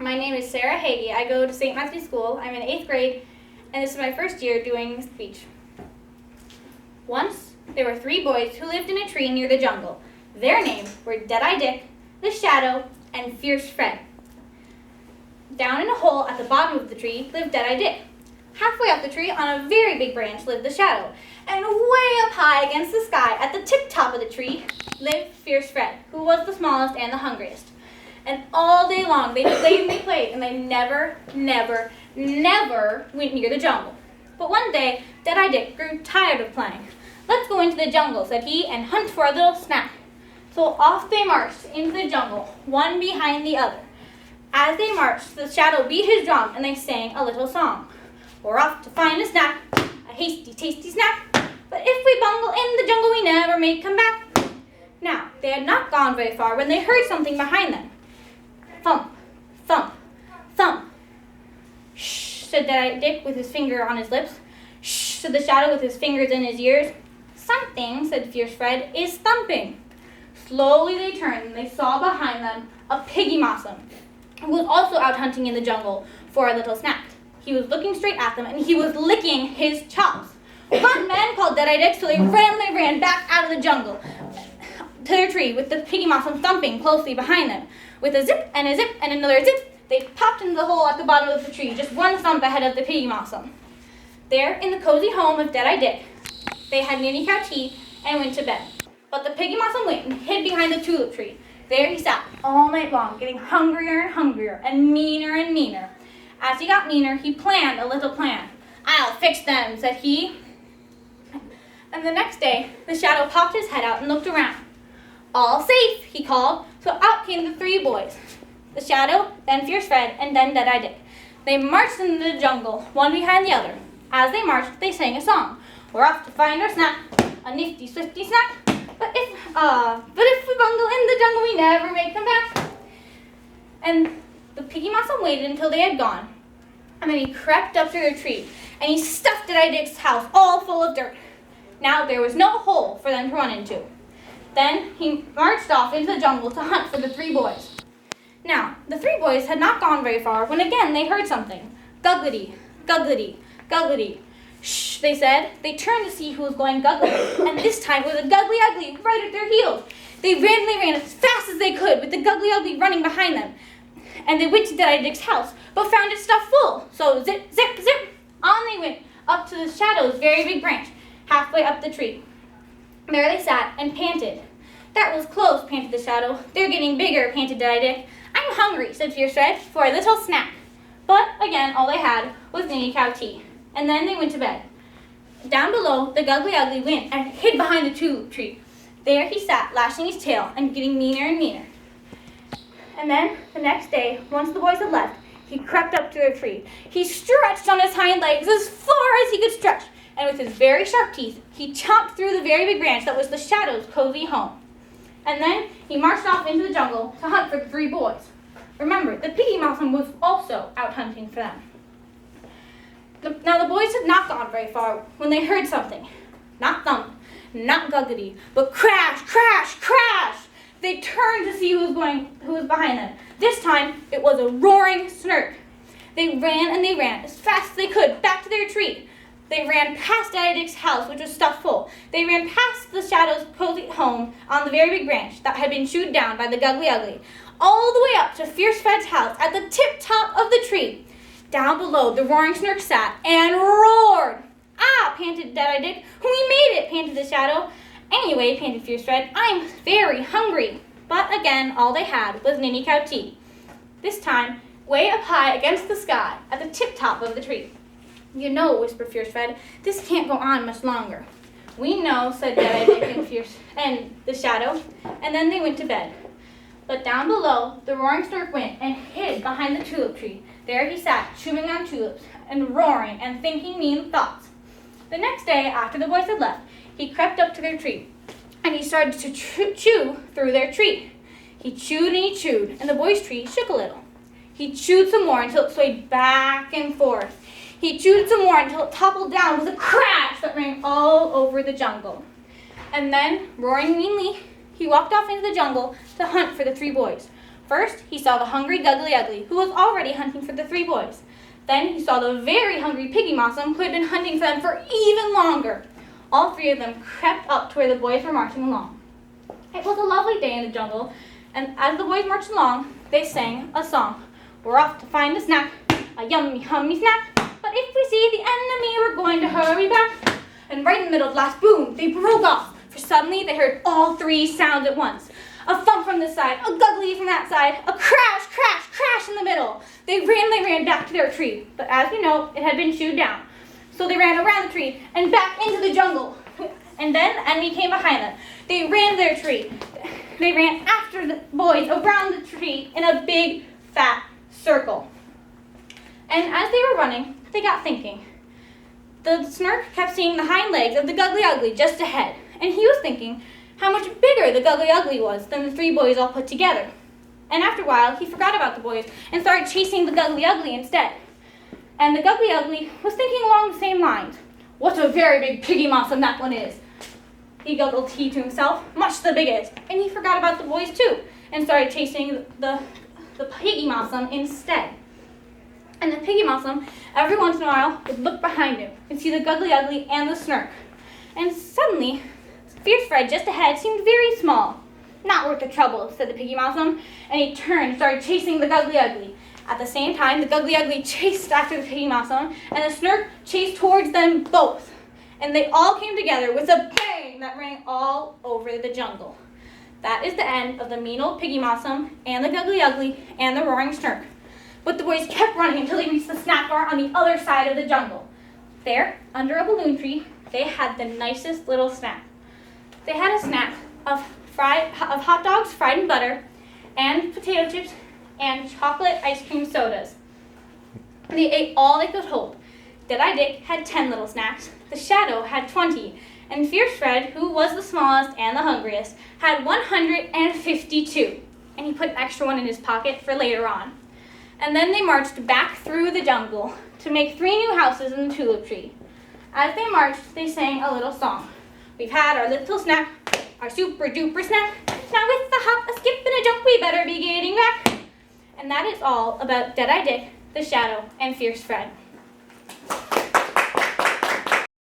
My name is Sarah Hagee. I go to St. Matthew's School. I'm in 8th grade, and this is my first year doing speech. Once, there were 3 boys who lived in a tree near the jungle. Their names were Dead-Eye Dick, the Shadow, and Fierce Fred. Down in a hole at the bottom of the tree lived Dead-Eye Dick. Halfway up the tree, on a very big branch, lived the Shadow. And way up high against the sky, at the tip top of the tree, lived Fierce Fred, who was the smallest and the hungriest. And all day long, they played, and they never went near the jungle. But one day, Dead-Eye Dick grew tired of playing. "Let's go into the jungle," said he, "and hunt for a little snack." So off they marched into the jungle, one behind the other. As they marched, the Shadow beat his drum, and they sang a little song. "We're off to find a snack, a hasty, tasty snack. But if we bungle in the jungle, we never may come back." Now, they had not gone very far when they heard something behind them. Thump, thump, thump. "Shh," said Dead-Eye Dick with his finger on his lips. "Shh," said the Shadow with his fingers in his ears. "Something," said Fierce Fred, "is thumping." Slowly they turned, and they saw behind them a Piggymossum, who was also out hunting in the jungle for a little snack. He was looking straight at them, and he was licking his chops. "Run, men," called Dead-Eye Dick, so they ran back out of the jungle to their tree with the Piggymossum thumping closely behind them. With a zip and another zip, they popped into the hole at the bottom of the tree, just one thump ahead of the Piggymossum. There, in the cozy home of Dead-Eye Dick, they had niddy-cow tea and went to bed. But the Piggymossum went and hid behind the tulip tree. There he sat all night long, getting hungrier and hungrier and meaner. As he got meaner, he planned a little plan. "I'll fix them," said he. And the next day, the Shadow popped his head out and looked around. "All safe," he called. So out came the 3 boys, the Shadow, then Fierce Fred, and then Dead-Eye Dick. They marched into the jungle, one behind the other. As they marched, they sang a song. "We're off to find our snack, a nifty, swifty snack. But if we bungle in the jungle, we never may come back." And the Piggymossum waited until they had gone. And then he crept up to their tree, and he stuffed Dead-Eye Dick's house all full of dirt. Now there was no hole for them to run into. Then he marched off into the jungle to hunt for the 3 boys. Now, the 3 boys had not gone very far when again they heard something. "Guggledy, guggledy, guggledy." "Shh," they said. They turned to see who was going guggledy, and this time it was a Guggly Ugly right at their heels. They ran as fast as they could, with the Guggly Ugly running behind them. And they went to Dead-Eye Dick's house, but found it stuffed full. So zip, zip, zip, on they went up to the Shadow's very big branch, halfway up the tree. There they sat and panted. "That was close," panted the Shadow. "They're getting bigger," panted Dead-Eye Dick. "I'm hungry," said Fierce Fred, "for a little snack." But again, all they had was niddy-cow tea. And then they went to bed. Down below, the Guggly Ugly went and hid behind the tulip tree. There he sat, lashing his tail and getting meaner and meaner. And then, the next day, once the boys had left, he crept up to their tree. He stretched on his hind legs as far as he could stretch, and with his very sharp teeth, he chomped through the very big branch that was the Shadow's cozy home. And then he marched off into the jungle to hunt for the 3 boys. Remember, the Piggymossum was also out hunting for them. Now the boys had not gone very far when they heard something. Not thump, not guggity, but crash, crash, crash! They turned to see who was behind them. This time, it was a roaring snark. They ran as fast as they could back to their tree. They ran past Dead-Eye Dick's house, which was stuffed full. They ran past the Shadow's cozy home on the very big branch that had been chewed down by the Guggly Ugly, all the way up to Fierce Fred's house at the tip top of the tree. Down below, the roaring snark sat and roared. "Ah," panted Dead-Eye Dick. "We made it," panted the Shadow. "Anyway," panted Fierce Fred, "I'm very hungry." But again, all they had was niddy-cow tea. This time, way up high against the sky, at the tip top of the tree. "You know," whispered Fierce Fred, "this can't go on much longer." "We know," said Dead-Eye Dick and the Shadow, and then they went to bed. But down below, the roaring snark went and hid behind the tulip tree. There he sat, chewing on tulips, and roaring and thinking mean thoughts. The next day, after the boys had left, he crept up to their tree, and he started to chew through their tree. He chewed, and the boys' tree shook a little. He chewed some more until it swayed back and forth. He chewed some more until it toppled down with a crash that rang all over the jungle. And then, roaring meanly, he walked off into the jungle to hunt for the 3 boys. First, he saw the hungry Guggly Ugly, who was already hunting for the three boys. Then he saw the very hungry Piggymossum, who had been hunting for them for even longer. All three of them crept up to where the boys were marching along. It was a lovely day in the jungle, and as the boys marched along, they sang a song. We're off to find a snack, a yummy, hummy snack. But if we see the enemy, we're going to hurry back. And right in the middle of the last boom, they broke off, for suddenly they heard all three sounds at once. A thump from this side, a guggly from that side, a crash, crash, crash in the middle. They ran back to their tree, but as you know, it had been chewed down. So they ran around the tree and back into the jungle. And then the enemy came behind them. They ran to their tree. They ran after the boys around the tree in a big, fat circle. And as they were running, they got thinking. The Snark kept seeing the hind legs of the Guggly Ugly just ahead, and he was thinking how much bigger the Guggly Ugly was than the three boys all put together. And after a while, he forgot about the boys and started chasing the Guggly Ugly instead. And the Guggly Ugly was thinking along the same lines. What a very big Piggymossum that one is, he guggled he to himself, much the biggest. And he forgot about the boys too, and started chasing the Piggymossum instead. And the Piggymossum, every once in a while, would look behind him and see the Guggly Ugly and the Snark. And suddenly, Fierce Fred just ahead seemed very small. Not worth the trouble, said the Piggymossum, and he turned and started chasing the Guggly Ugly. At the same time, the Guggly Ugly chased after the Piggymossum, and the Snark chased towards them both. And they all came together with a bang that rang all over the jungle. That is the end of the mean old Piggymossum and the Guggly Ugly and the roaring Snark. But the boys kept running until they reached the snack bar on the other side of the jungle. There, under a balloon tree, they had the nicest little snack. They had a snack of hot dogs fried in butter, and potato chips, and chocolate ice cream sodas. They ate all they could hold. Dead-Eye Dick had 10 little snacks, the Shadow had 20, and Fierce Fred, who was the smallest and the hungriest, had 152, and he put an extra one in his pocket for later on. And then they marched back through the jungle to make 3 new houses in the tulip tree. As they marched, they sang a little song. We've had our little snack, our super duper snack. Now with a hop, a skip, and a jump, we better be getting back. And that is all about Dead-Eye Dick, the Shadow, and Fierce Fred.